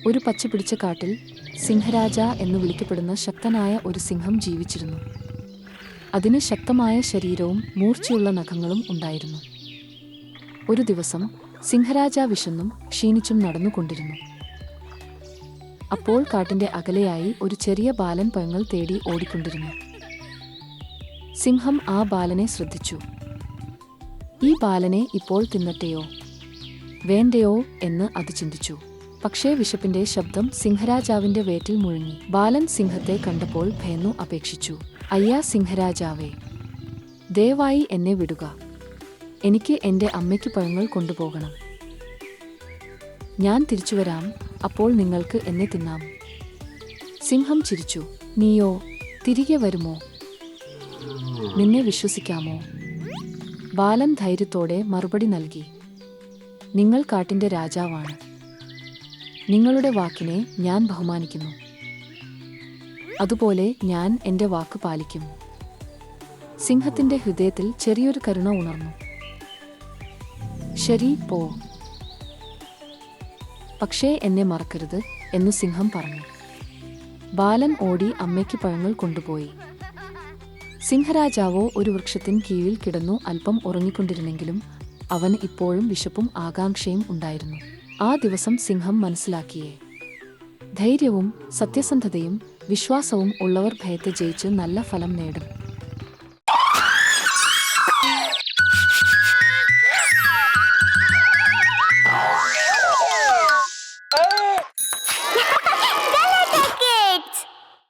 ഒരു പച്ചപിടിച്ച കാട്ടിൽ സിംഹരാജ എന്നു വിളിക്കപ്പെടുന്ന ശക്തനായ ഒരു സിംഹം ജീവിച്ചിരുന്നു. അതിന് ശക്തമായ ശരീരവും മൂർച്ചയുള്ള നഖങ്ങളും ഉണ്ടായിരുന്നു. ഒരു ദിവസം സിംഹരാജ വിശന്നും ക്ഷീണിച്ചും നടന്നുകൊണ്ടിരുന്നു. അപ്പോൾ കാട്ടിന്റെ അകലെയായി ഒരു ചെറിയ ബാലൻ പഴങ്ങൾ തേടി ഓടിക്കൊണ്ടിരുന്നു. സിംഹം ആ ബാലനെ ശ്രദ്ധിച്ചു. ഈ ബാലനെ ഇപ്പോൾ തിന്നട്ടെയോ വേണ്ടയോ എന്ന് അത് ചിന്തിച്ചു. പക്ഷേ വിശപ്പിന്റെ ശബ്ദം സിംഹരാജാവിന്റെ വേറ്റിൽ മുഴങ്ങി. ബാലൻ സിംഹത്തെ കണ്ടപ്പോൾ ഭയന്നു അപേക്ഷിച്ചു. അയ്യാ സിംഹരാജാവേ, ദയവായി എന്നെ വിടുക. എനിക്ക് എന്റെ അമ്മയ്ക്ക് പഴങ്ങൾ കൊണ്ടുപോകണം. ഞാൻ തിരിച്ചുവരാം, അപ്പോൾ നിങ്ങൾക്ക് എന്നെ തിന്നാം. സിംഹം ചിരിച്ചു. നീയോ തിരികെ വരുമോ? നിന്നെ വിശ്വസിക്കാമോ? ബാലൻ ധൈര്യത്തോടെ മറുപടി നൽകി. നിങ്ങൾ കാട്ടിന്റെ രാജാവാണ്. നിങ്ങളുടെ വാക്കിനെ ഞാൻ ബഹുമാനിക്കുന്നു. അതുപോലെ ഞാൻ എന്റെ വാക്ക് പാലിക്കും. സിംഹത്തിന്റെ ഹൃദയത്തിൽ ചെറിയൊരു കരുണ ഉണർന്നു. ശരി, പോ. പക്ഷേ എന്നെ മറക്കരുത് എന്നു സിംഹം പറഞ്ഞു. ബാലൻ ഓടി അമ്മയ്ക്ക് പഴങ്ങൾ കൊണ്ടുപോയി. സിംഹരാജാവോ ഒരു വൃക്ഷത്തിൻ കീഴിൽ കിടന്നു അല്പം ഉറങ്ങിക്കൊണ്ടിരുന്നെങ്കിലും അവന് ഇപ്പോഴും വിശപ്പും ആകാംക്ഷയും ഉണ്ടായിരുന്നു. ആ ദിവസം സിംഹം മനസ്സിലാക്കിയേ, ധൈര്യവും സത്യസന്ധതയും വിശ്വാസവും ഉള്ളവർ ഭയത്തെ ജയിച്ച് നല്ല ഫലം നേടും.